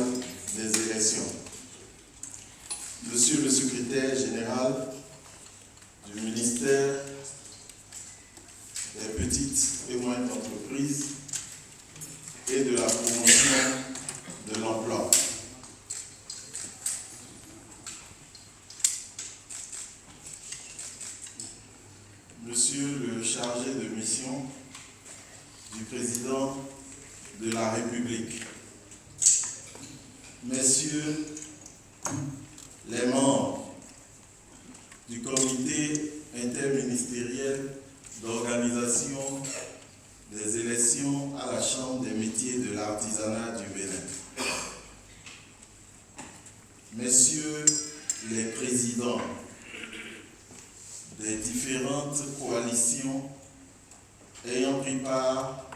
national des élections. Monsieur le secrétaire général du ministère des petites et moyennes entreprises et de la promotion de l'emploi. Monsieur le chargé de mission du président de la République, messieurs les membres du comité interministériel d'organisation des élections à la Chambre des métiers de l'artisanat du Bénin, messieurs les présidents des différentes coalitions ayant pris part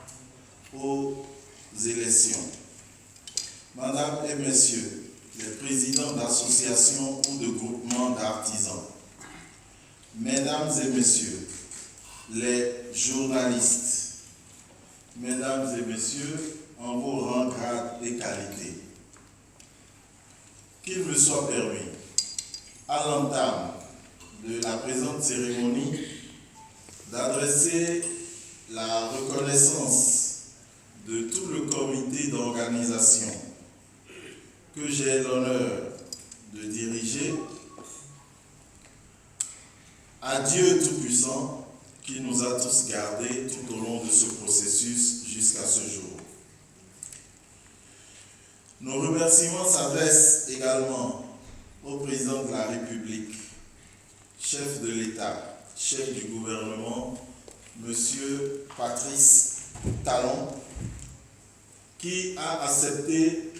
aux élections, Madame et Messieurs les présidents d'associations ou de groupements d'artisans, Mesdames et Messieurs les journalistes, Mesdames et Messieurs en vos rangs, grades et qualités, qu'il me soit permis, à l'entame de la présente cérémonie, d'adresser la reconnaissance de tout le comité d'organisation que j'ai l'honneur de diriger à Dieu Tout-Puissant qui nous a tous gardés tout au long de ce processus jusqu'à ce jour. Nos remerciements s'adressent également au président de la République, chef de l'État, chef du gouvernement, Monsieur Patrice Talon, qui a accepté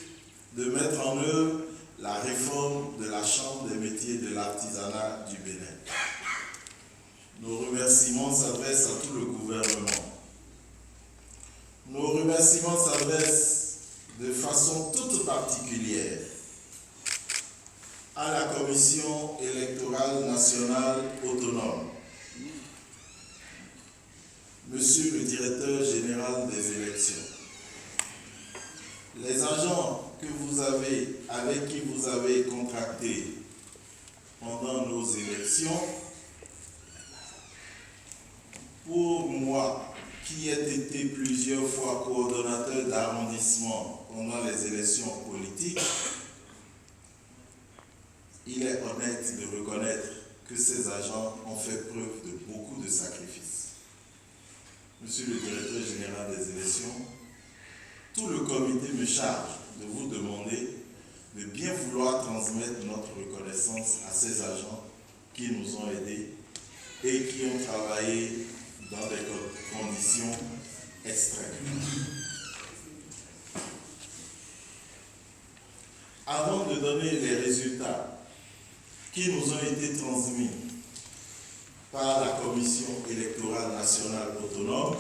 de mettre en œuvre la réforme de la Chambre des métiers de l'artisanat du Bénin. Nos remerciements s'adressent à tout le gouvernement. Nos remerciements s'adressent de façon toute particulière à la Commission électorale nationale autonome, Monsieur le directeur général des élections, les agents avec qui vous avez contracté pendant nos élections, pour moi qui ai été plusieurs fois coordonnateur d'arrondissement pendant les élections politiques, il est honnête de reconnaître que ces agents ont fait preuve de beaucoup de sacrifices. Monsieur le directeur général des élections, tout le comité me charge de vous demander de bien vouloir transmettre notre reconnaissance à ces agents qui nous ont aidés et qui ont travaillé dans des conditions extrêmes. Avant de donner les résultats qui nous ont été transmis par la Commission électorale nationale autonome,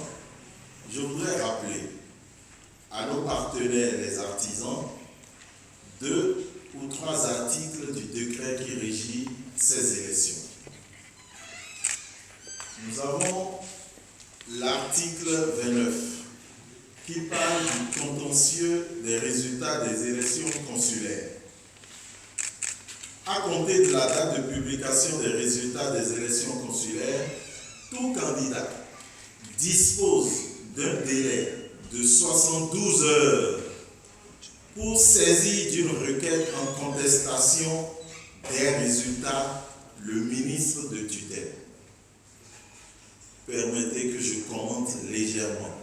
je voudrais rappeler à nos partenaires les artisans 2 ou 3 articles du décret qui régit ces élections. Nous avons l'article 29 qui parle du contentieux des résultats des élections consulaires. À compter de la date de publication des résultats des élections consulaires, tout candidat dispose d'un délai de 72 heures pour saisir d'une requête en contestation des résultats le ministre de tutelle. Permettez que je commente légèrement.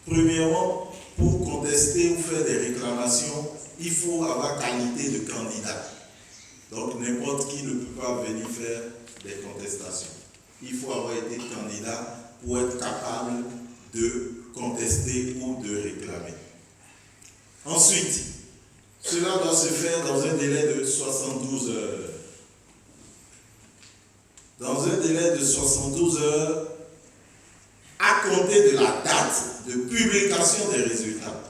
Premièrement, pour contester ou faire des réclamations, il faut avoir qualité de candidat. Donc n'importe qui ne peut pas venir faire des contestations. Il faut avoir été candidat pour être capable de contester ou de réclamer. Ensuite, cela doit se faire dans un délai de 72 heures. Dans un délai de 72 heures, à compter de la date de publication des résultats.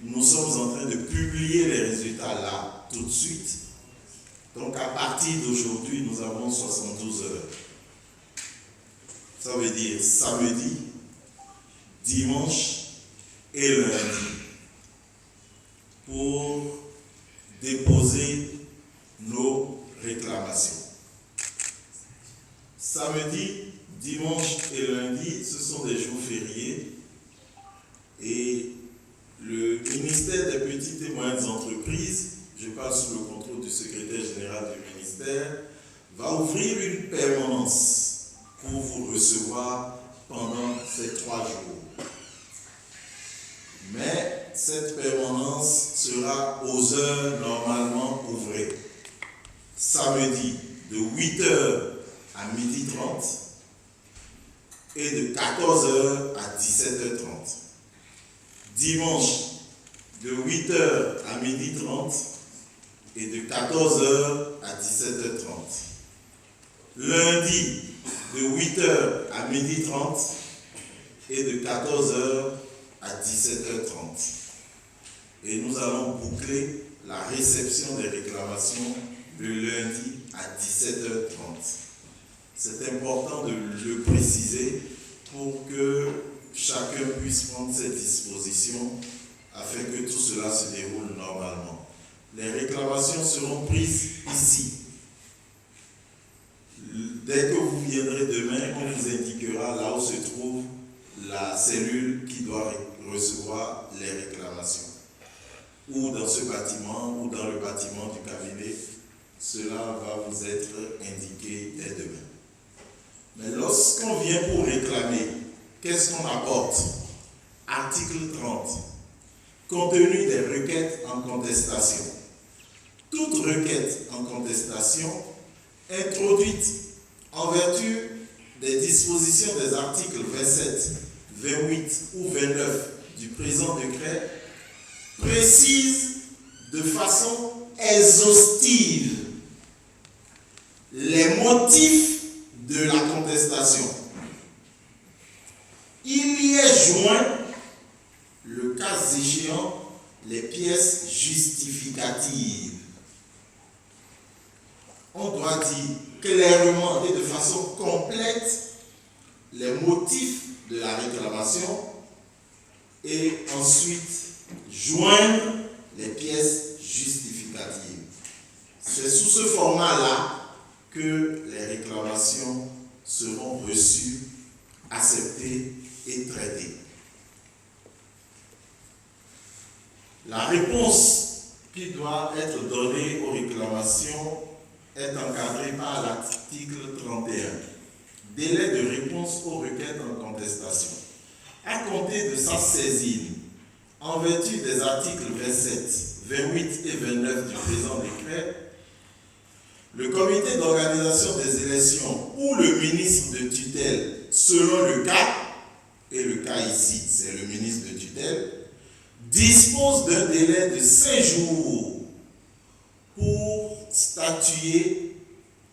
Nous sommes en train de publier les résultats là, tout de suite. Donc à partir d'aujourd'hui, nous avons 72 heures. Ça veut dire samedi, dimanche et lundi. déposer nos réclamations. Samedi, dimanche et lundi, ce sont des jours fériés et le ministère des Petites et Moyennes Entreprises, je parle sous le contrôle du secrétaire général du ministère, va ouvrir une permanence pour vous recevoir pendant ces 3 jours. Mais cette permanence sera aux heures normalement ouvrées. Samedi, de 8h à 12h30 et de 14h à 17h30. Dimanche, de 8h à 12h30 et de 14h à 17h30. Lundi, de 8h à 12h30 et de 14h à 17h30. Et nous allons boucler la réception des réclamations le lundi à 17h30. C'est important de le préciser pour que chacun puisse prendre ses dispositions afin que tout cela se déroule normalement. Les réclamations seront prises ici. Dès que vous viendrez demain, on vous indiquera là où se trouve la cellule qui doit recevoir les réclamations. Ou dans ce bâtiment, ou dans le bâtiment du cabinet, cela va vous être indiqué dès demain. Mais lorsqu'on vient pour réclamer, qu'est-ce qu'on apporte? Article 30. Contenu des requêtes en contestation. Toute requête en contestation introduite en vertu des dispositions des articles 27, 28 ou 29 du présent décret précise de façon exhaustive les motifs de la contestation. Il y est joint, le cas échéant, les pièces justificatives. On doit dire clairement et de façon complète les motifs de la réclamation et ensuite joindre les pièces justificatives. C'est sous ce format-là que les réclamations seront reçues, acceptées et traitées. La réponse qui doit être donnée aux réclamations est encadrée par l'article 31. Délai de réponse aux requêtes en contestation. À compter de sa saisine, en vertu des articles 27, 28 et 29 du présent décret, le comité d'organisation des élections ou le ministre de tutelle, selon le cas, et le cas ici, c'est le ministre de tutelle, dispose d'un délai de 5 jours pour statuer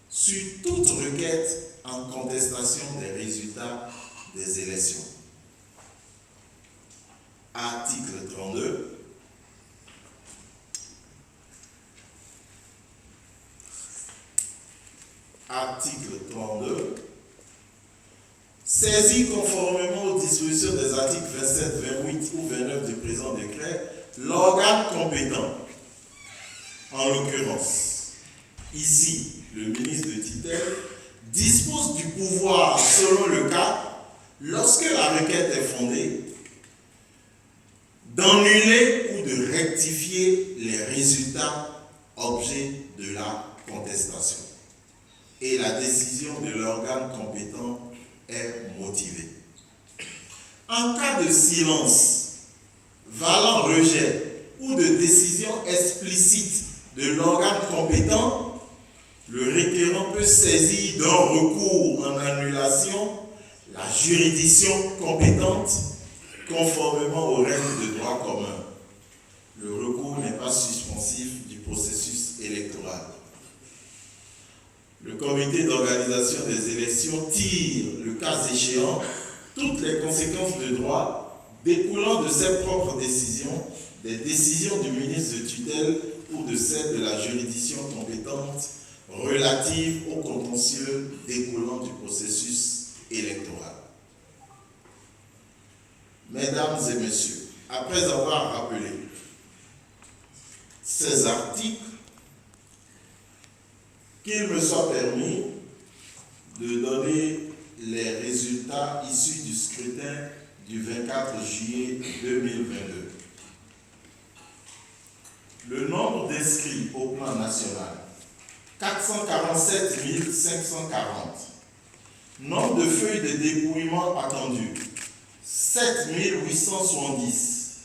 sur toute requête en contestation des résultats des élections. Article 32. Article 32. Saisi conformément aux dispositions des articles 27, 28 ou 29 du présent décret, l'organe compétent, en l'occurrence, ici, le ministre de tutelle, dispose du pouvoir, selon le cas, lorsque la requête est fondée, d'annuler ou de rectifier les résultats objets de la contestation. Et la décision de l'organe compétent est motivée. En cas de silence, valant rejet ou de décision explicite de l'organe compétent, le requérant peut saisir d'un recours en annulation la juridiction compétente conformément aux règles de droit commun. Le recours n'est pas suspensif du processus électoral. Le comité d'organisation des élections tire, le cas échéant, toutes les conséquences de droit découlant de ses propres décisions, des décisions du ministre de tutelle ou de celles de la juridiction compétente relatives aux contentieux découlant du processus électoral. Mesdames et messieurs, après avoir rappelé ces articles, qu'il me soit permis de donner les résultats issus du scrutin du 24 juillet 2022. Le nombre d'inscrits au plan national, 447 540. Nombre de feuilles de dépouillement attendues, 7 870.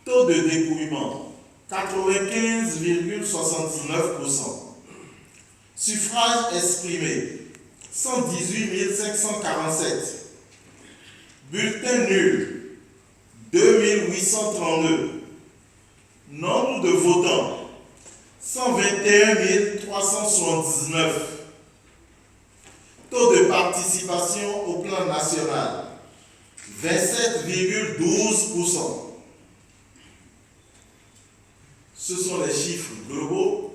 Taux de dépouillement, 95,79%. Suffrage exprimé, 118 547. Bulletin nul, 2832. Nombre de votants, 121 379. Taux de participation au plan national, 27,12%. Ce sont les chiffres globaux.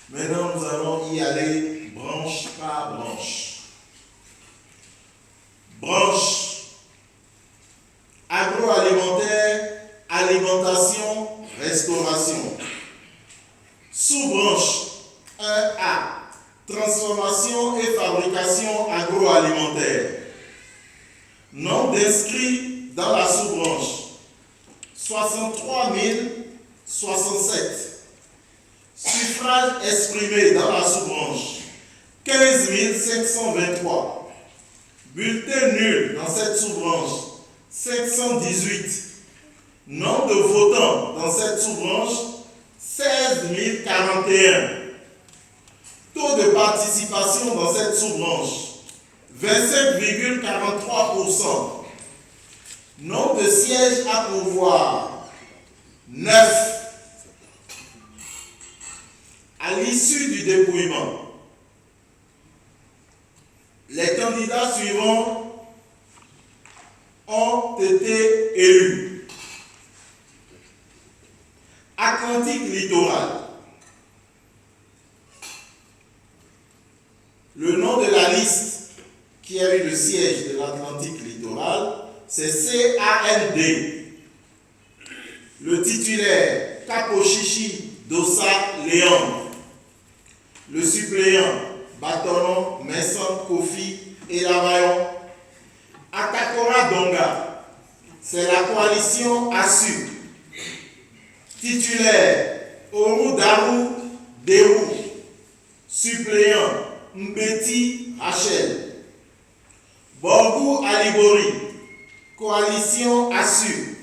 Maintenant, nous allons y aller branche par branche. Branche agroalimentaire, alimentation, restauration. Sous-branche 1A, transformation et fabrication agroalimentaire. Nombre d'inscrits dans la sous-branche, 63 067. Suffrage exprimé dans la sous-branche, 15 523. Bulletin nul dans cette sous-branche, 518. Nombre de votants dans cette sous-branche, 16 041. Taux de participation dans cette sous-branche, 25,43%. Nombre de sièges à pourvoir, 9. À l'issue du dépouillement, les candidats suivants ont été élus. Atlantique Littoral. Le nom de la liste qui a eu le siège de l'Atlantique Littoral, c'est CAND. Le titulaire, Kaposhishi Dossa Léon. Le suppléant, Batonon Messon Kofi et Lavayon. Atakora Donga, c'est la coalition ASU. Titulaire, Oru Daru Deru. Suppléant, Mbeti Rachel. Borgou Alibori, coalition ASU.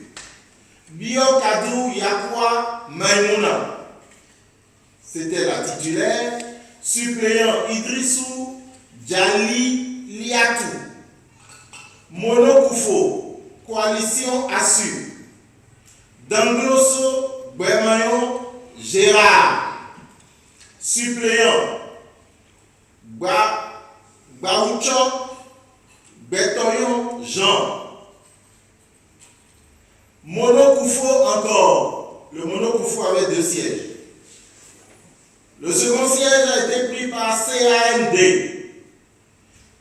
Biokadou Yakwa Maimouna. C'était la titulaire. Suppléant Idrissou Djali Liatou. Monokoufo, coalition ASU. Dangloso Bemayon Gérard. Suppléant Baouchok Betoyon Jean. Monokoufo encore. Le Monokoufo avait 2 sièges. Le second siège a été pris par CAND.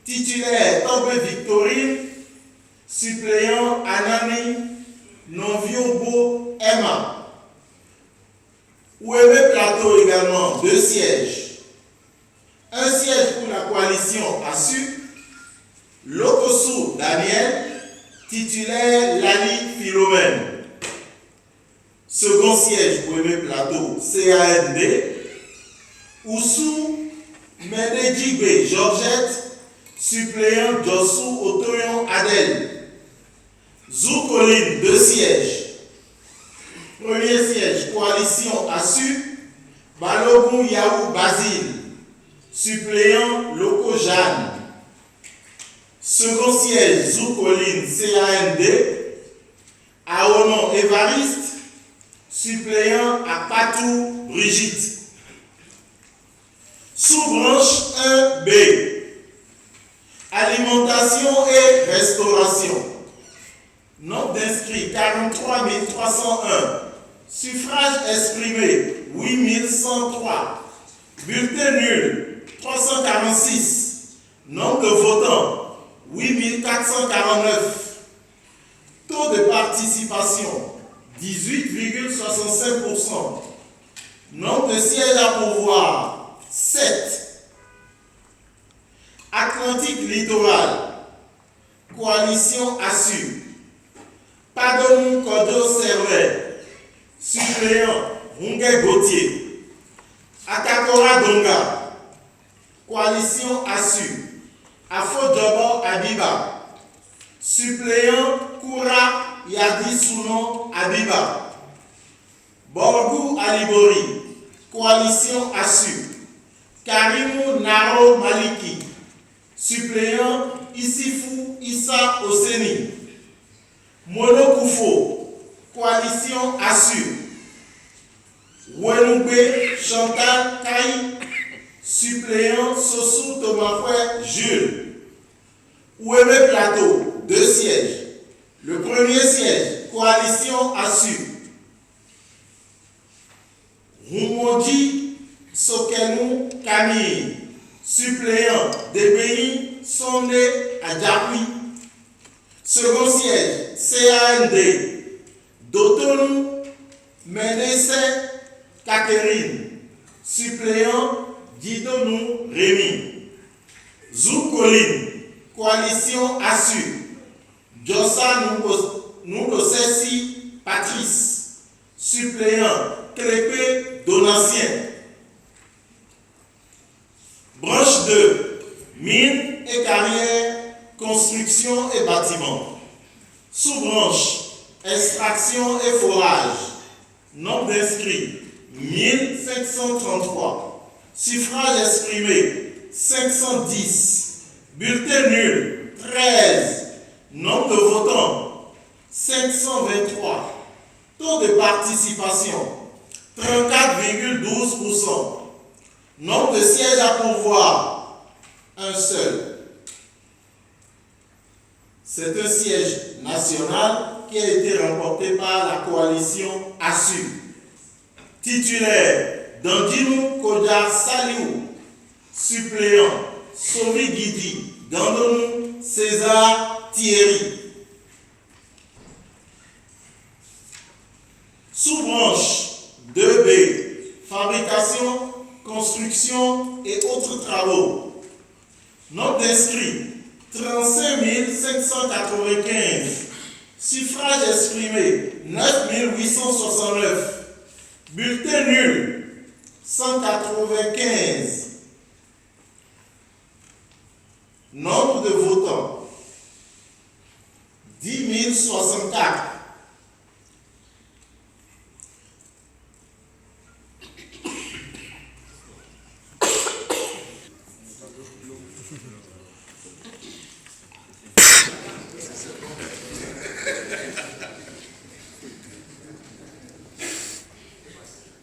Titulaire Tobe Victorine. Suppléant Anani Noviobo Emma. Ouémé Plateau également, 2 sièges. Un siège pour la coalition ASU. Lokosu Daniel. Titulaire Lali Philomène. Second siège pour Ouémé Plateau, CAND. Oussou Medejigbe Georgette. Suppléant Jossou Otoyon Adel. Zoukoline, 2 sièges. Premier siège, coalition ASU, Balogun Yaou Basile. Suppléant Loko Jeanne. Second siège, Zoukoline CAND. Aonon Évariste. Suppléant Apatou Brigitte. Sous-branche 1B. Alimentation et restauration. Nombre d'inscrits 43 301. Suffrage exprimé 8 103. Bulletin nul 346. Nombre de votants 8 449. Taux de participation 18,65%. Nombre de sièges à pourvoir, 7. Atlantique Littoral, coalition assure. Padomou Kodo Servet, suppléant Rungé Gauthier. Akakora Donga, coalition assure. Afo Djobo Abiba, suppléant Koura Yadi Sounon Abiba. Borgou Alibori, coalition assure. Karimou Naro Maliki, suppléant Issifou Issa Oseni. Monokoufo, coalition assure. Wenugbe Chantal Kaï, suppléant Sossou Tomakwe Jules. Ouémé Plateau, 2 sièges. Le premier siège, coalition assure. Rumondi Sokenou Camille, suppléant DBI Sondé Adjakoui. Second siège, CAND, Dotonou Ménessé Catherine, suppléant Didonou Rémi. Zoukoline, coalition assure. Jossa Nougosessi Patrice, suppléant Crépé Donatien. Branche 2, mines et carrières, construction et bâtiments. Sous-branche, extraction et forage. Nombre d'inscrits, 1533. Suffrage exprimé, 510. Bulletin nul, 13. Nombre de votants, 523. Taux de participation, 34,12%. Nombre de sièges à pourvoir, un seul. C'est un siège national qui a été remporté par la coalition Assure. Titulaire, Dandinou Kodja Saliou. Suppléant, Somi Guidi, Dandonou César Thierry. Sous-branche 2B, fabrication, construction et autres travaux. Nombre d'inscrits, 35 595. Suffrage exprimé, 9 869. Bulletin nul, 195. Nombre de votants, 10 064.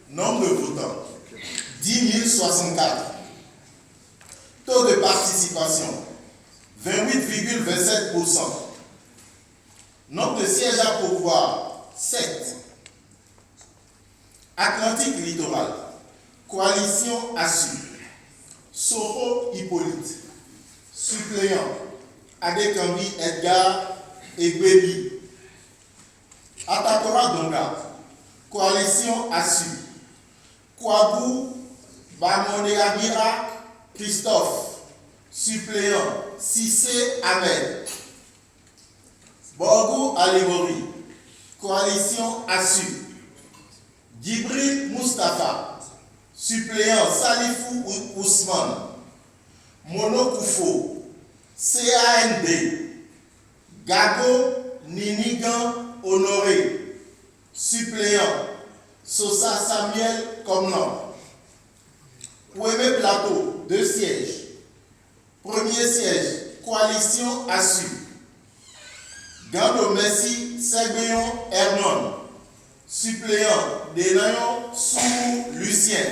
Nombre de votants, 10 064. Taux de participation, 28,27%. Nombre de sièges à pourvoir, 7. Atlantique Littoral, coalition assure. Soro Hippolyte, suppléant. Adekambi Edgar Egbebi. Atakora Donga, coalition assure. Kouabou Bamondeabira Christophe, suppléant. Sissé Ahmed. Borgou Alibori, coalition assure. Djibril Mustafa, suppléant. Salifou Ousmane. Monokoufo, CAND. Gago Ninigan Honoré, suppléant. Sosa Samuel Komlan. Ouémé Plateau, 2 sièges. Premier siège, coalition assure. Gando Messi Segbeyon Hernon, suppléant. Denayon Sou Lucien.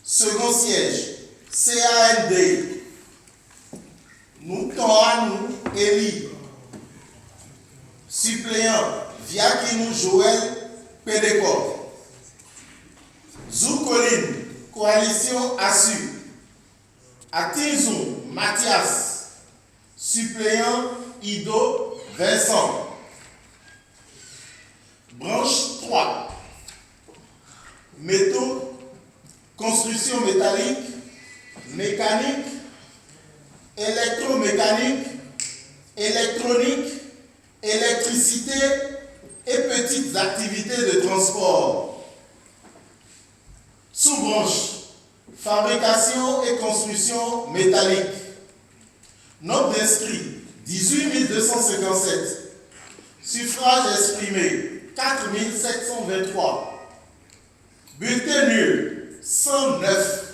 Second siège, CAND. Noutoranou Eli, suppléant. Viakinou Joël Pédécor. Zoukoline, coalition assure. Atizou Mathias, suppléant. Ido Vincent. Branche 3, construction métallique, mécanique, électromécanique, électronique, électricité et petites activités de transport. Sous-branche, fabrication et construction métallique. Nombre d'inscrits, 18 257. Suffrage exprimé, 4 723. Bulletin nul, 109.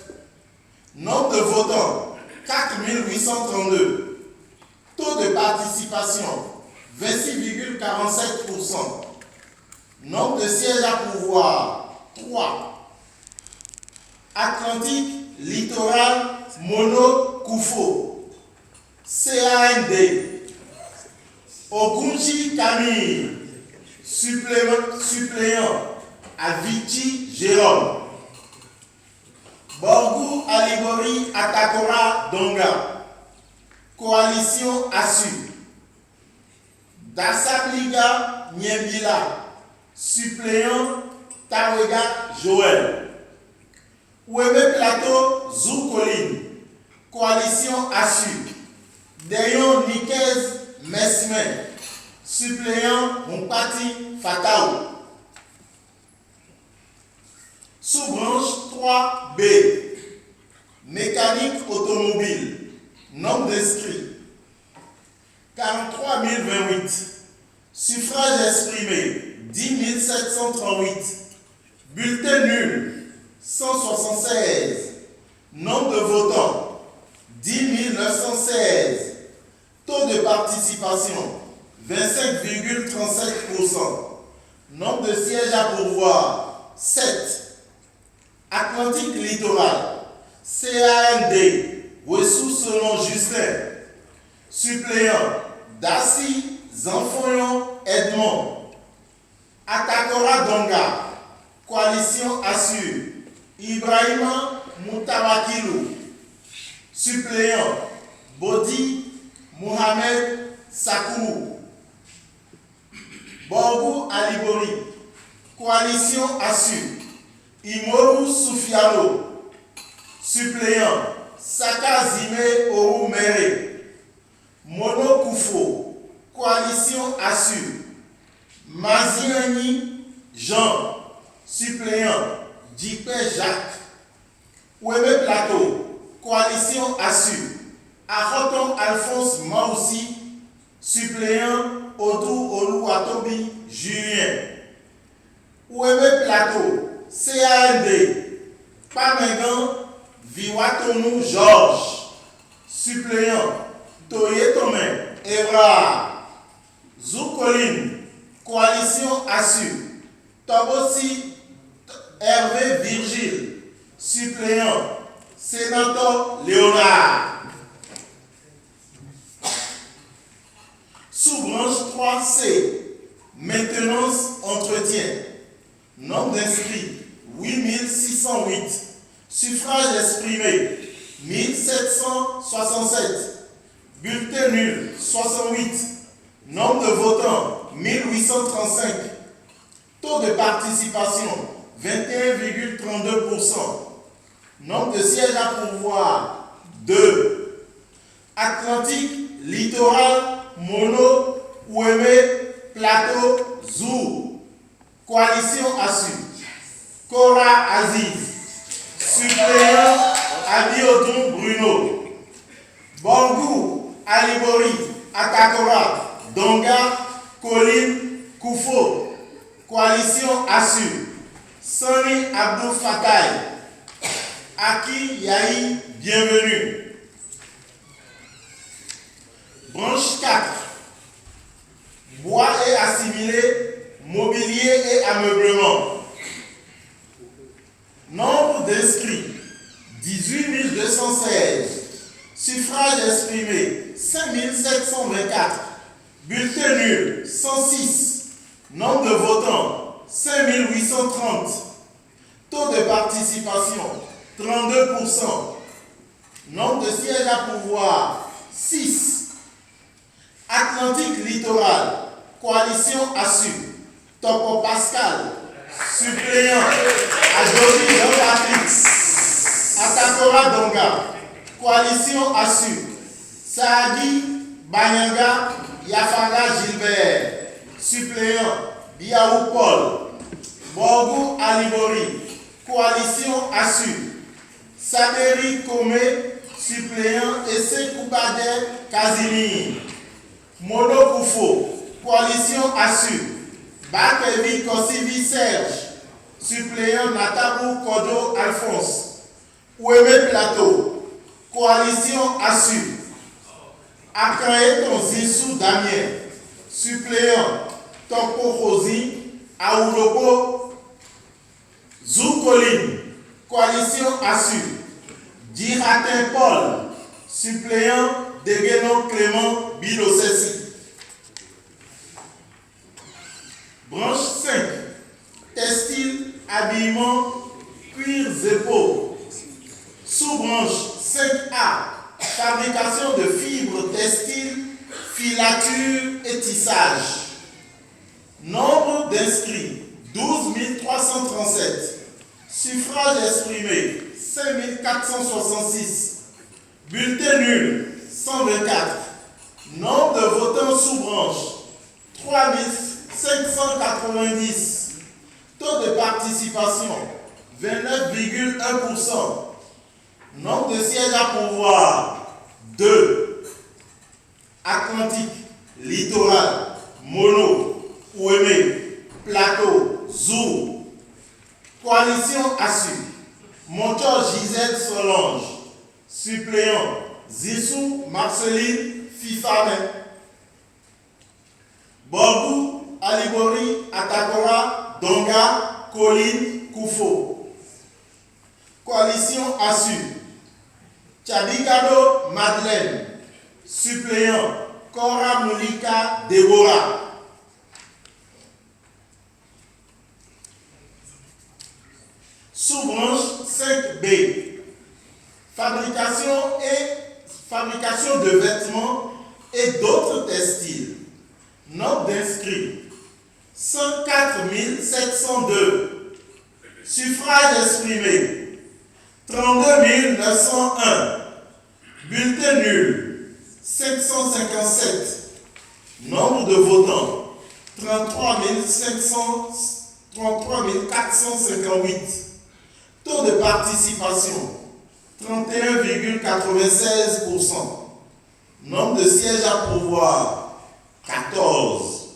Nombre de votants, 4 832. Taux de participation, 26,47%. Nombre de sièges à pouvoir, 3. Atlantique, littoral, Mono, Koufo. CAND. Ogunji Camille, suppléant. Avicii Jérôme. Borgou Alibori Atakora Donga. Coalition ASSU. Dassabliga Nyembila. Suppléant Tawega Joël. Ouebe Plateau Zoukoline. Coalition ASSU. Dayon Nikez Mesme. Suppléant Mompati Fataou. Sous-branche 3B. Mécanique automobile. Nombre d'inscrits, 43 028. Suffrage exprimé, 10 738. Bulletin nul, 176. Nombre de votants, 10 916. Taux de participation, 25,37%. Nombre de sièges à pourvoir, 7. Atlantique littoral, CAND, Wessou selon Justin. Suppléant, Dassi, Zanfoyon, Edmond. Atakora Donga, Coalition ASSU, Ibrahima Moutawakilou. Suppléant, Bodi, Mohamed Sakou. Borgou Alibori, Coalition ASSU, Imoru Soufiano. Suppléant, Saka Zime Oumere. Mono Koufo, Coalition ASSU. Maziani Jean. Suppléant, Dipé Jacques. Ouebe Plateau, Coalition ASSU. Aroton Alphonse Maoussi. Suppléant, Odou Oluwatobi Julien. Ouebe Plateau, CAND, Pamegan Viwatonou Georges. Suppléant, Toye Tomé Evra. Zoukoline, Coalition ASSU. Tobossi Hervé Virgile. Suppléant, Sénateur Léonard. Sous-branche 3C, maintenance, entretien. Nombre d'inscrits, 8 608. Suffrage exprimé, 1767. Bulletin nul, 68. Nombre de votants, 1835. Taux de participation, 21,32%. Nombre de sièges à pourvoir, 2. Atlantique, littoral, Mono, Ouémé, Plateau, Zou. Coalition ASSU. Cora Aziz. Suppléant, Abiodun Bruno. Borgou, Alibori, Atakora, Donga, Colline, Koufo. Coalition ASSU. Soni Abdou Fakai. Aki Yahi, bienvenue. Branche 4. Bois et assimilé, mobilier et ameublement. Nombre d'inscrits, 18 216. Suffrage exprimé, 5 724. Bulletin nul, 106. Nombre de votants, 5 830. Taux de participation, 32%. Nombre de sièges à pouvoir, 6. Atlantique littoral, Coalition ASSU. Topo Pascal. Suppléant, Adjovi Jean-Patrick. Atakora Donga, coalition Assure, Saadi Banyanga Yafanga Gilbert, suppléant Biaou Paul, Borgou Alibori, coalition Assure, Saberi Kome, suppléant Esse Koubade Kazini, Mono Koufo, coalition Assure, Bakevi Kosivi Serge, suppléant Natabou Kodo Alphonse, Oueme Plateau, coalition Assure, Akaeton Zissou Damien, suppléant Topo Rosi, Aoulopo Zoukoline, coalition Assure, Diratin Paul, suppléant Deguenon Clément Bilosessi. Branche 5, textile, habillement, cuir zépo. Sous-branche 5A, fabrication de fibres textiles, filature et tissage. Nombre d'inscrits 12 337. Suffrage exprimé 5 466. Bulletin nul 124. Nombre de votants sous-branche 3 590. Taux de participation 29,1%. Nombre de sièges à pourvoir 2. Atlantique, Littoral, Mono, Ouémé, Plateau, Zou. Coalition Assure, Monteur Gisèle Solange, suppléant Zissou Marceline Fifame, Borgou Alibori Atakora Donga Colline Koufo. Coalition Assure, Tchabikado Madeleine, suppléant Cora Moulika Déborah. Sous-branche 5B, fabrication de vêtements et d'autres textiles. Nombre d'inscrits 104 702. Suffrage exprimé 32 901. Bulletin nul 757. Nombre de votants 33 458. Taux de participation 31,96%. Nombre de sièges à pourvoir 14.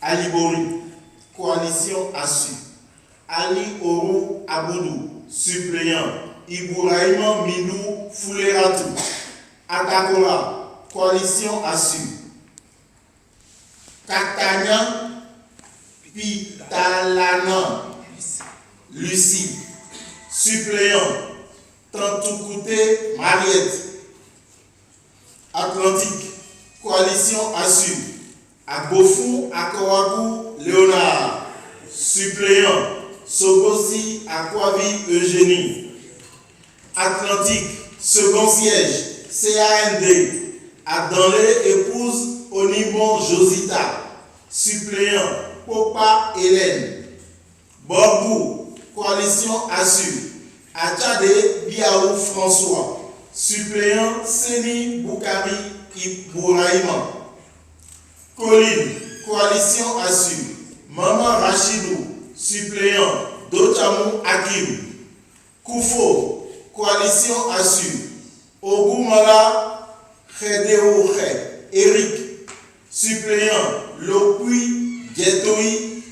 Alibori, coalition Assure. Ali Orou Aboudou, suppléant. Ibouraïman Minou Fouleratou. Atakora, coalition Assure. Katanya Pitalana Lucie, suppléant. Tantoukoute Mariette. Atlantique, coalition Assure. Agofou Akouagou Léonard, suppléant. Sogosi Akwavi Eugénie. Atlantique, second siège, CAND. Adanlé épouse Onibon Josita, suppléant. Popa Hélène. Borgou, coalition Assure. Achade Biaou François, suppléant. Seni Boukari Ibouraïman. Colline, coalition Assure. Maman Rachidou, suppléant. Dochamou Hakim. Koufo, coalition Assure. Ogoumala Khedeouche Eric, suppléant. Lokui Djetoui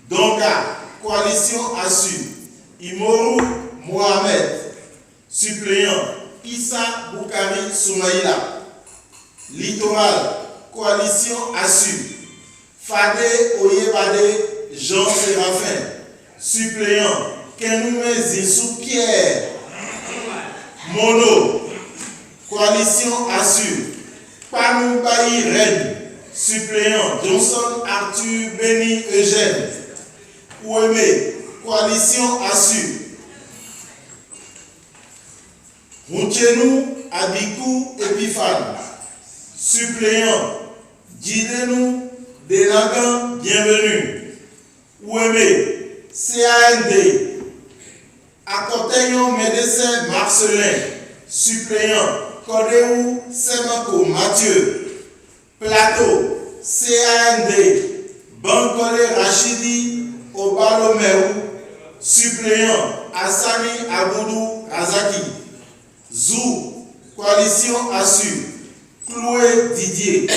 Donga, coalition Assure. Imoru Mohamed, suppléant. Issa Boukari Soumaïla. Littoral, coalition Assure. Fade Oyebade Jean Séraphin, suppléant. Kenoume Zissou Pierre. Mono, coalition Assure. Panoubaï Rennes, suppléant. Johnson Arthur Béni Eugène. Ouémé, coalition Assure. Rouchenou Abikou Epiphane, suppléant. Djidenou Delagan Bienvenue. Ouémé, CAND. Akoteyon Médecin Marcelin, suppléant. Kodéou Semako Mathieu, Plateau, CAND, Bankole Rachidi Obalomerou, suppléant. Assani Aboudou Razaki, Zou, Coalition Assure, Chloé Didier,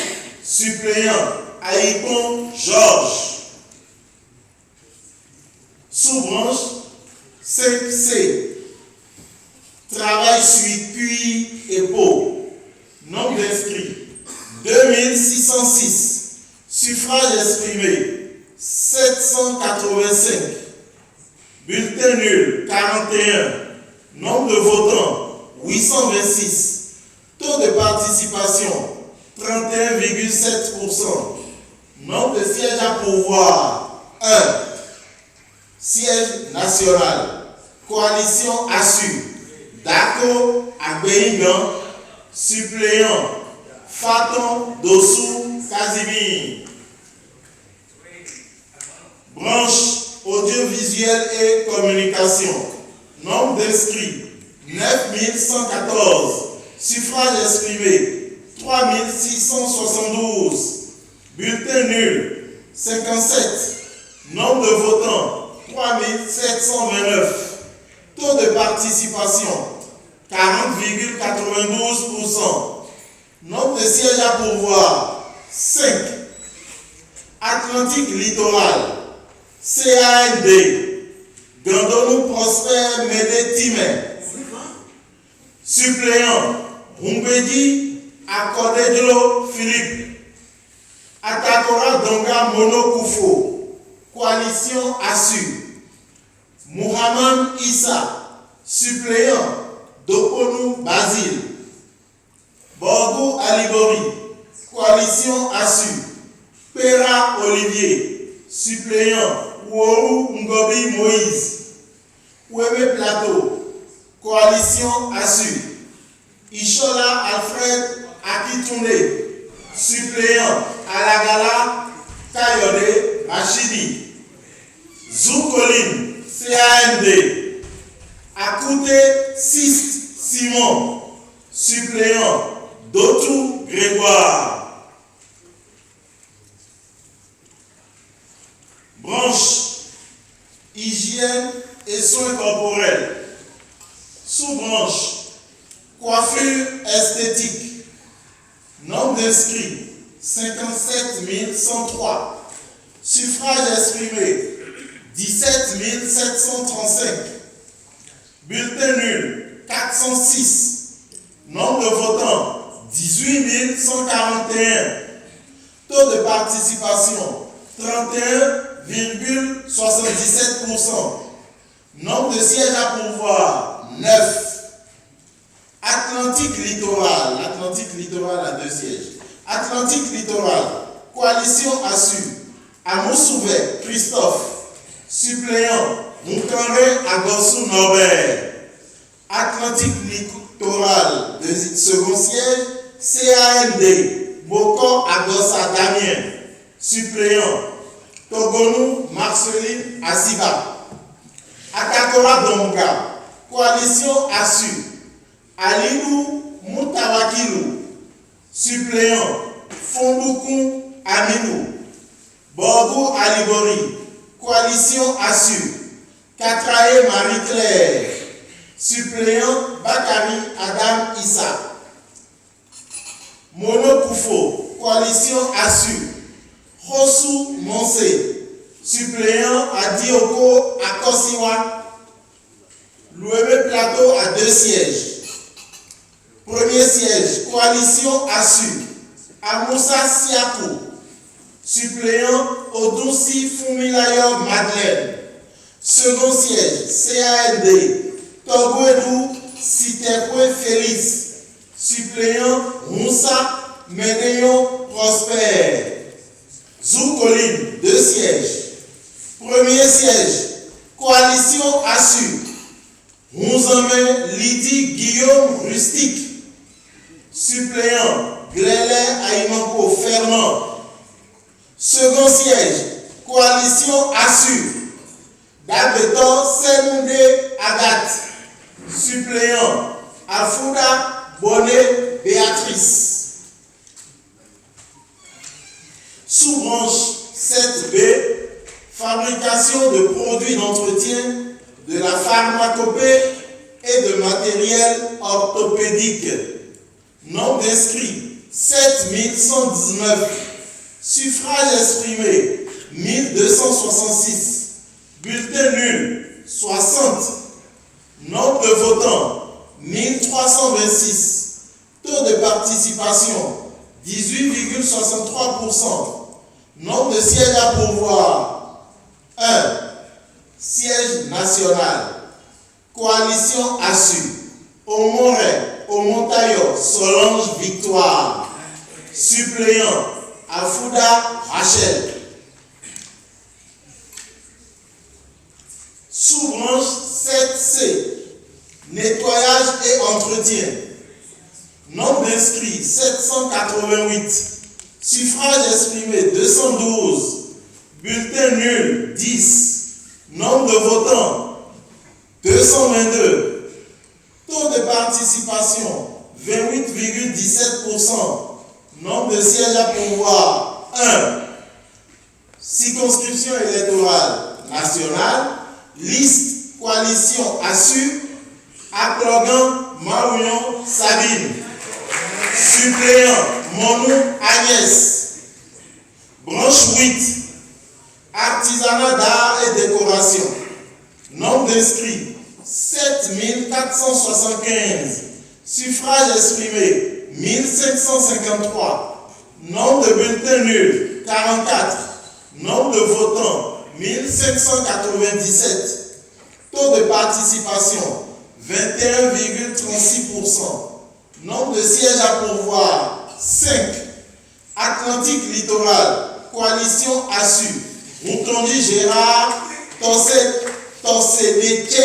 suppléant. Aïkon Georges, sous-branche 5C, travail sur cuir et peau, nombre d'inscrits 2606, suffrage exprimé 785, bulletin nul 41, nombre de votants 826, taux de participation 31,7%. Nombre de sièges à pourvoir 1. Siège national. Coalition Assure. Dako Agbeingan. Suppléant. Faton Dossou Kazimir. Branche audiovisuelle et communication. Nombre d'inscrits 9114. Suffrage exprimé 3672. Bulletin nul 57. Nombre de votants 3729. Taux de participation 40,92%. Nombre de sièges à pourvoir 5. Atlantique Littoral, CAND, Gandonou Prosper Médé Timé. Suppléant Rumbedi Akodedlo Philippe. Atakora Donga Monokoufo, Coalition Assure. Mohamed Issa, suppléant. Dokonou Basile. Borgo Alibori, Coalition Assure. Pera Olivier, suppléant. Ouorou Ngobi Moïse. Oueme Plateau, Coalition Assure. Ishola Alfred Akitoune, suppléant. Alagala Kayode Rachidi. Zoukoline, CAND. Akoute Sist Simon, suppléant. Dotou Grégoire. Branche hygiène et soins corporels. Sous-branche coiffure esthétique. Nombre d'inscrits 57 103. Suffrage exprimé 17 735. Bulletin nul 406. Nombre de votants 18 141. Taux de participation 31,77%. Nombre de sièges à pourvoir 9. Atlantique Littoral. L'Atlantique Littoral a 2 sièges. Atlantique Littoral. Coalition Assure. Amoussouvet Christophe. Suppléant. Moukanre Agossou Norbert. Atlantique Littoral. Second siège. CAND. Boko Agossa Damien. Suppléant. Togonou Marceline Asiba. Atakora Donga. Coalition Assure. Alidou Moutawakilou. Suppléant. Fondoukou Aminou. Borgo Alibori. Coalition Assure. Katrae Marie-Claire. Suppléant. Bakari Adam Issa. Monokoufo. Coalition Assure. Rossou Monsé. Suppléant. Adioko Akosiwa. L'OM Plateau a 2 sièges. Premier siège, Coalition Assure. Amoussa Siakou. Suppléant. Odunsi Fumilayo Madeleine. Second siège, CAND. Togouedou Sitekwe Félix. Suppléant. Moussa Ménéon Prosper. Zoukoline, 2 sièges. Premier siège, Coalition Assure. Mouzame Lydie Guillaume Rustique. Suppléant. Glélé Aïmanko Fernand. Second siège, Coalition Assure. Dabeton Senunde Agathe. Suppléant Afouda Bonnet Béatrice. Sous-branche 7B, fabrication de produits d'entretien, de la pharmacopée et de matériel orthopédique. Nombre d'inscrits 7119. Suffrages exprimés 1266. Bulletin nul 60. Nombre de votants 1326. Taux de participation 18,63%. Nombre de sièges à pourvoir 1. Siège national. Coalition ASSU. Omoret, Omontayo, Solange Victoire. Suppléant Afouda Rachel. Sous-branche 7C. Nettoyage et entretien. Nombre d'inscrits 788. Suffrages exprimés 212. Bulletin nul 10. Nombre de votants 222. Taux de participation 28,17%. Nombre de sièges à pourvoir 1. Circonscription électorale nationale. Liste coalition ASSU. Aklogan Maouillon Sabine. Suppléant Monou Agnès. Branche 8. Artisanat d'art et décoration. Nombre d'inscrits 7475. Suffrages exprimés 1553. Nombre de bulletins nuls 44. Nombre de votants 1597. Taux de participation 21,36%. Nombre de sièges à pourvoir 5. Atlantique littoral, coalition ASSU. Moutondi Gérard, Torsedeke.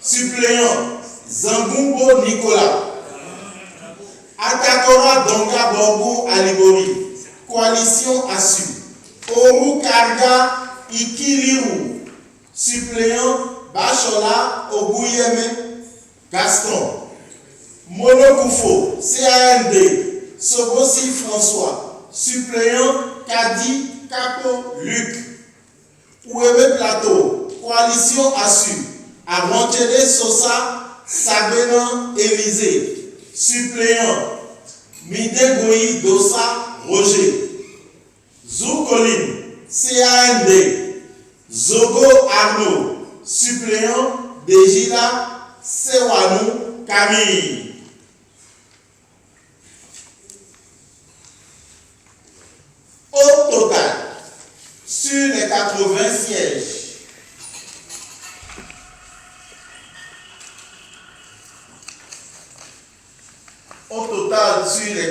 Suppléant Zangumbo Nicolas. Akakora Donga Borgo Alibori, coalition ASSU. Oru Karga Ikiriru. Suppléant Bachola Oguyeme Gaston. Monokoufo, CAND, Sobosi François. Suppléant Kadi Kako Luc. Ouebe Plateau, coalition ASSU. Avanchele Sosa Sabenan Élysée. Suppléant Midegoyi Dossa Roger. Zoukoline, CAND. Zogo Arnaud. Suppléant Dejila Sewanou Camille. Au total, sur les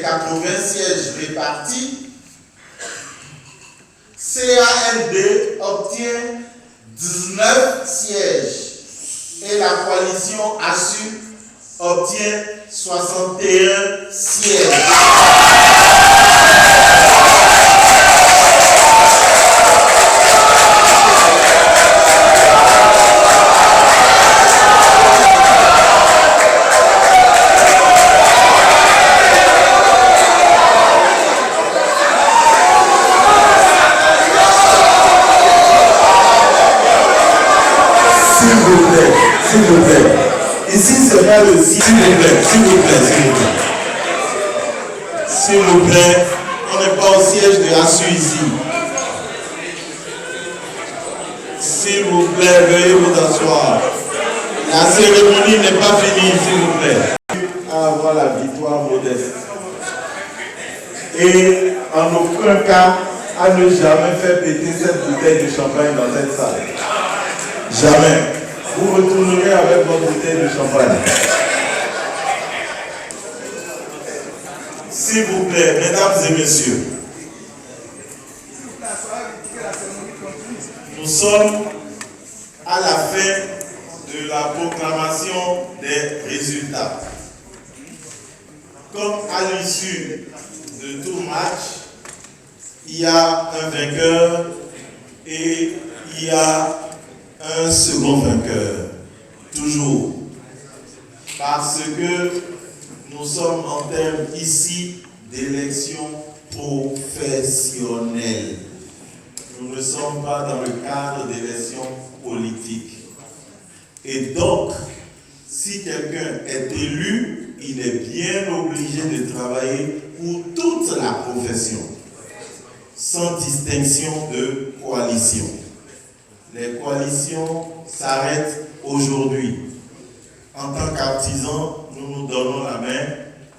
80 sièges, répartis, CAND obtient 19 sièges et la coalition ASSU obtient 61 sièges. S'il vous plaît. Ici, c'est pas le s'il vous plaît. S'il vous plaît, on n'est pas au siège de ASSU ici. S'il vous plaît, veuillez vous asseoir. La cérémonie n'est pas finie, s'il vous plaît. À avoir la victoire modeste. Et en aucun cas, à ne jamais faire péter cette bouteille de champagne dans cette salle. Jamais. Vous retournerez avec votre bouteille de champagne. S'il vous plaît, mesdames et messieurs, nous sommes à la fin de la proclamation des résultats. Comme à l'issue de tout match, il y a un vainqueur et il y a un second vainqueur, toujours, parce que nous sommes en termes ici d'élections professionnelles. Nous ne sommes pas dans le cadre d'élections politiques. Et donc, si quelqu'un est élu, il est bien obligé de travailler pour toute la profession, sans distinction de coalition. Les coalitions s'arrêtent aujourd'hui. En tant qu'artisans, nous nous donnons la main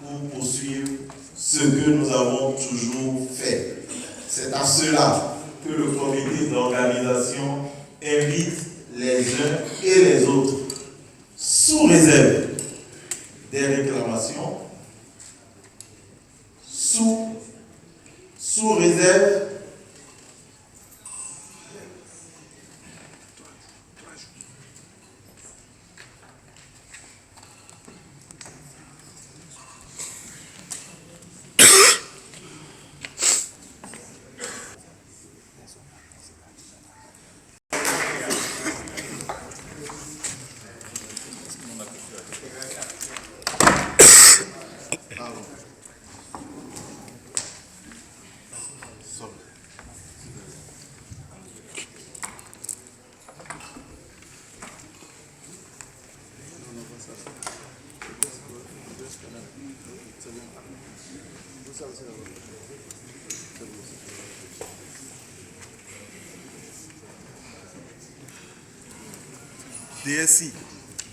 pour poursuivre ce que nous avons toujours fait. C'est à cela que le comité d'organisation invite les uns et les autres, sous réserve des réclamations, sous réserve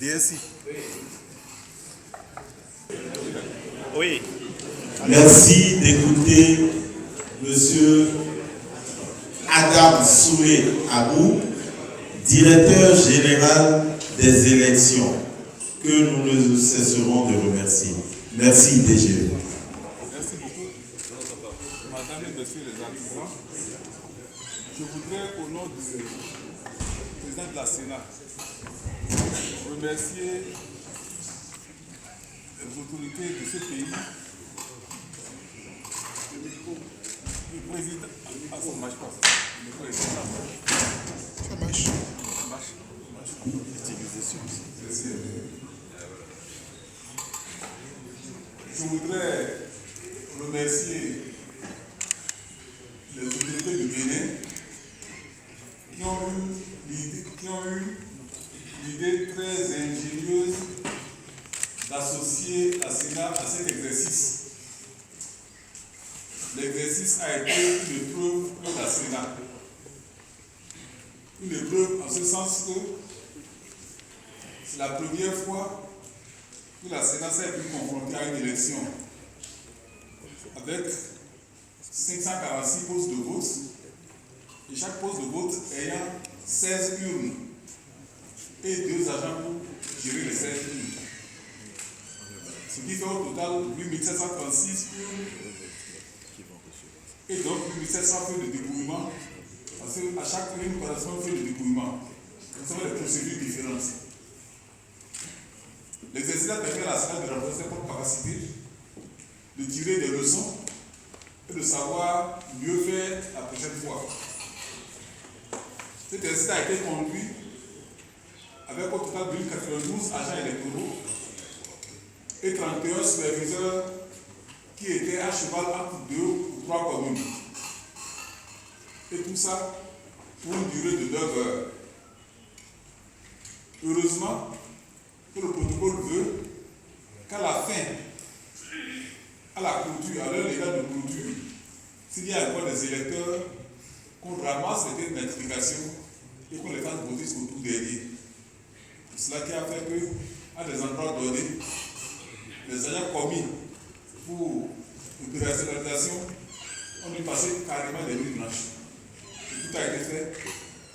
DSI. Oui. Merci d'écouter Monsieur Adam Soumé Abou, directeur général des élections, que nous ne cesserons de remercier. Merci DG. Merci beaucoup. Madame et messieurs les artisans, je voudrais au nom du président de la Sénat remercier les autorités de ce pays, le président. Ah, ça ne marche pas. Ça marche. Ça marche. Je voudrais remercier les autorités du Bénin qui ont eu l'idée très ingénieuse d'associer la Sénat à cet exercice. L'exercice a été une épreuve pour la Sénat. Une épreuve en ce sens que c'est la première fois que la Sénat s'est vue confrontée à une élection avec 546 postes de vote et chaque poste de vote ayant 16 urnes et 2 agents pour gérer les 16 urnes. Ce qui fait au total 8736 urnes et donc 1700 feuilles de dépouillement, parce qu'à chaque urne correspond une feuille de dépouillement. Ce sont des procédures différentes. L'exercice a permis à la Sénat de renforcer ses propres capacités, de tirer des leçons et de savoir mieux faire la prochaine fois. Cet exercice a été conduit avec au total 1092 agents électoraux et 31 superviseurs qui étaient à cheval entre 2 ou 3 communes. Et tout ça pour une durée de 9 heures. Heureusement que le protocole veut qu'à la fin, à la clôture, à l'heure légale de clôture, s'il y a encore des électeurs, qu'on ramasse les identifications et qu'on les fasse voter sur tout derrière. C'est cela qui a fait que, à des endroits donnés, les agents commis pour l'opérationnalisation ont dû passer carrément des nuits blanches. Et tout a été fait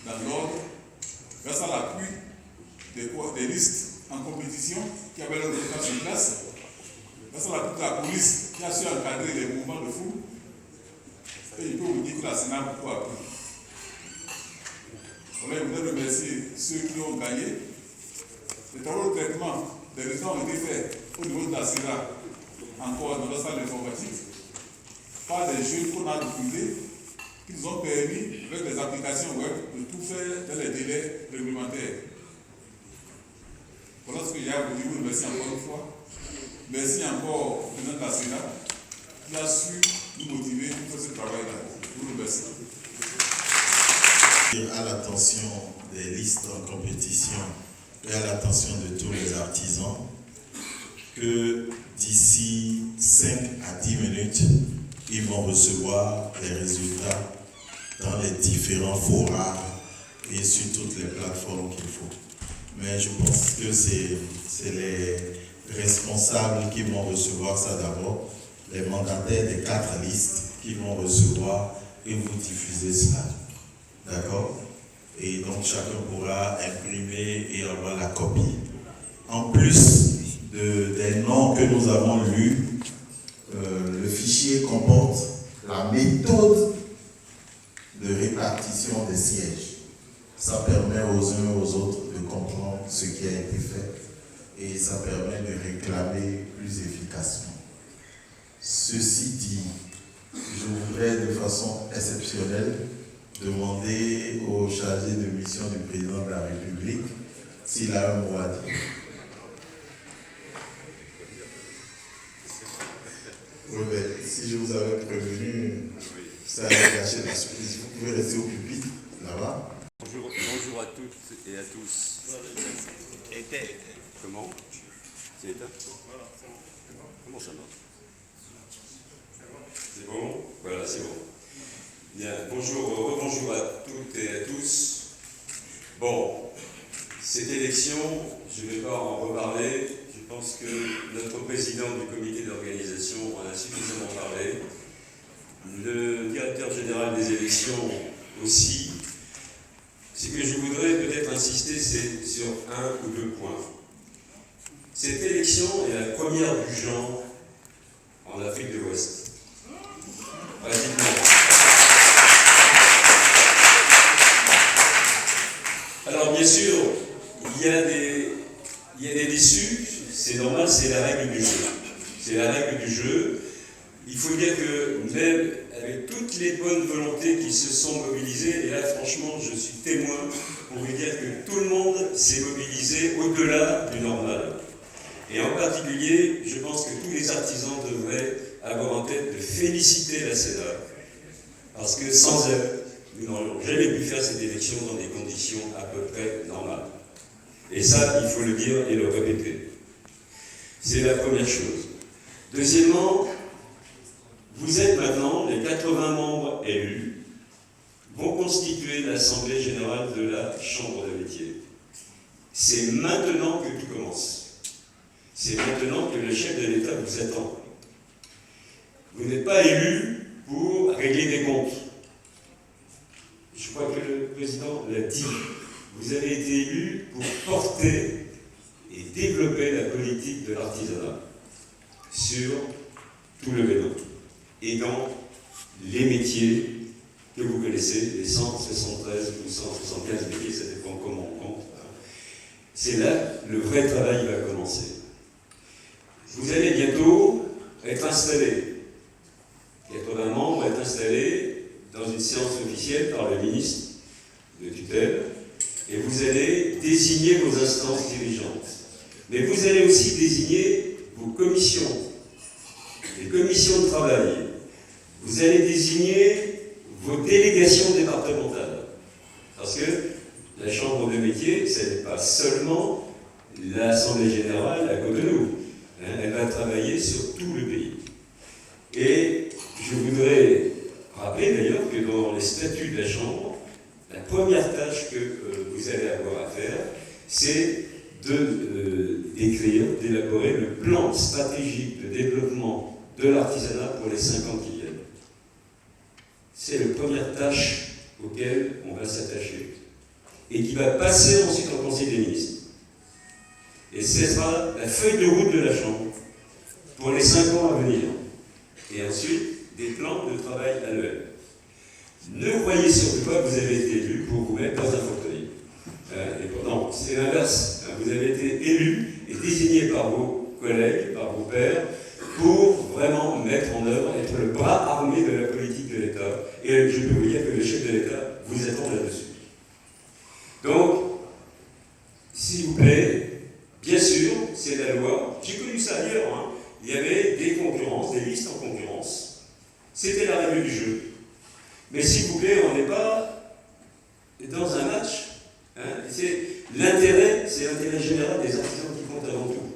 dans l'ordre, grâce à l'appui des listes en compétition qui avaient leur résultat sur place, grâce à l'appui de la police qui a su encadrer les mouvements de foule. Et il peut vous dire que la Sénat a beaucoup appris. Voilà, je voudrais remercier ceux qui ont gagné. Les travaux de traitement des résultats ont été faits au niveau de la Sénat, encore dans la salle informatique, par des jeunes qu'on a diffusés qui nous ont permis, avec des applications web, de tout faire dans les délais réglementaires. Voilà ce que j'ai à vous dire. Vous remercie encore une fois. Merci encore au président de la Sénat qui a su nous motiver pour faire ce travail-là. Je vous remercie. À l'attention des listes en compétition et à l'attention de tous les artisans que d'ici 5 à 10 minutes, ils vont recevoir les résultats dans les différents forums et sur toutes les plateformes qu'il faut. Mais je pense que c'est les responsables qui vont recevoir ça d'abord, les mandataires des 4 listes qui vont recevoir et vous diffuser cela. D'accord? Et donc chacun pourra imprimer et avoir la copie. En plus des noms que nous avons lus, le fichier comporte la méthode de répartition des sièges. Ça permet aux uns et aux autres de comprendre ce qui a été fait et ça permet de réclamer plus efficacement. Ceci dit, je voudrais de façon exceptionnelle demander au chargé de mission du président de la République s'il a un mot à dire. Oui, mais si je vous avais prévenu, ça allait gâcher la surprise. Vous pouvez rester au pupitre, là-bas. Bonjour à toutes et à tous. Comment? C'est éteint? Comment ça marche? C'est bon? Voilà, c'est bon. Bien, bonjour à toutes et à tous. Bon, cette élection, je ne vais pas en reparler. Je pense que notre président du comité d'organisation en a suffisamment parlé. Le directeur général des élections aussi. Ce que je voudrais peut-être insister, c'est sur un ou deux points. Cette élection est la première du genre en Afrique de l'Ouest. Pratiquement. Alors bien sûr, il y a des déçus, c'est normal, c'est la règle du jeu. C'est la règle du jeu. Il faut dire que même avec toutes les bonnes volontés qui se sont mobilisées, et là franchement je suis témoin pour vous dire que tout le monde s'est mobilisé au-delà du normal. Et en particulier, je pense que tous les artisans devraient avoir en tête de féliciter la CEDA. Parce que sans elle, nous n'aurions jamais pu faire cette élection dans des conditions à peu près normales. Et ça, il faut le dire et le répéter. C'est la première chose. Deuxièmement, vous êtes maintenant, les 80 membres élus, vont constituer l'Assemblée générale de la Chambre de métiers. C'est maintenant que tout commence. C'est maintenant que le chef de l'État vous attend. Vous n'êtes pas élu pour régler des comptes. Je crois que le président l'a dit. Vous avez été élu pour porter et développer la politique de l'artisanat sur tout le Bénin et dans les métiers que vous connaissez, les 173 ou 175 métiers, ça dépend comment on compte. C'est là le vrai travail va commencer. Vous allez bientôt être installé. 80 membres être installés dans une séance officielle par le ministre de tutelle et vous allez désigner vos instances dirigeantes. Mais vous allez aussi désigner vos commissions, les commissions de travail. Vous allez désigner vos délégations départementales. Parce que la Chambre de métier, ce n'est pas seulement l'Assemblée générale à Cotonou. Elle va travailler sur tout le pays. Et je voudrais rappeler d'ailleurs que dans les statuts de la Chambre, la première tâche que vous allez avoir à faire, c'est d'écrire, d'élaborer le plan stratégique de développement de l'artisanat pour les 5 ans qui viennent. C'est la première tâche auquel on va s'attacher et qui va passer ensuite en Conseil des ministres. Et ce sera la feuille de route de la Chambre pour les 5 ans à venir. Et ensuite, des plans de travail annuels. Ne croyez surtout pas que vous avez été élu pour vous mettre dans un fauteuil. Non, c'est l'inverse. Vous avez été élu et désigné par vos collègues, par vos pairs, pour vraiment mettre en œuvre, être le bras armé de la politique de l'État. Et je peux vous dire s'il vous plaît, bien sûr, c'est la loi. J'ai connu ça ailleurs. Hein. Il y avait des concurrences, des listes en concurrence. C'était la règle du jeu. Mais s'il vous plaît, on n'est pas dans un match. Hein. C'est l'intérêt général des artisans qui compte avant tout.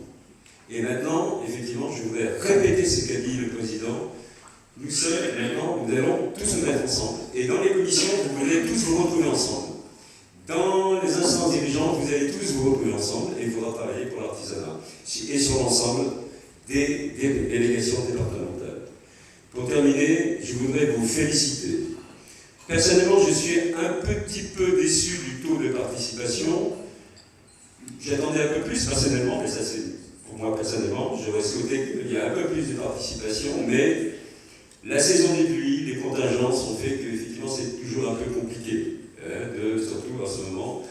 Et maintenant, effectivement, je voudrais répéter ce qu'a dit le président. Nous sommes maintenant, nous allons tous nous mettre ensemble. Et dans les commissions, vous allez tous vous retrouver ensemble. Dans les instances dirigeantes, vous allez tous vous retrouver ensemble et il faudra travailler pour l'artisanat et sur l'ensemble des délégations départementales. Pour terminer, je voudrais vous féliciter. Personnellement, je suis un petit peu déçu du taux de participation. J'attendais un peu plus personnellement, mais ça c'est pour moi personnellement. J'aurais souhaité qu'il y ait un peu plus de participation, mais la saison des pluies, les contingences ont fait qu'effectivement c'est toujours un peu compliqué, surtout en ce moment,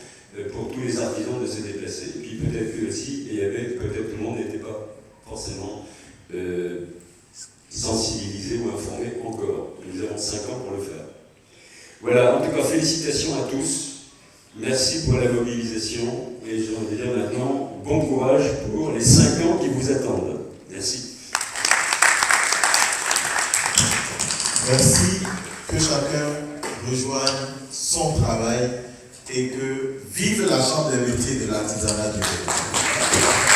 pour tous les artisans de se déplacer. Et puis peut-être que aussi, peut-être tout le monde n'était pas forcément sensibilisé ou informé encore. Nous avons 5 ans pour le faire. Voilà, en tout cas, félicitations à tous. Merci pour la mobilisation. Et j'ai envie de dire maintenant, bon courage pour les 5 ans qui vous attendent. Merci. Merci, que chacun rejoigne son travail et que vive la Chambre des métiers de l'artisanat du Québec.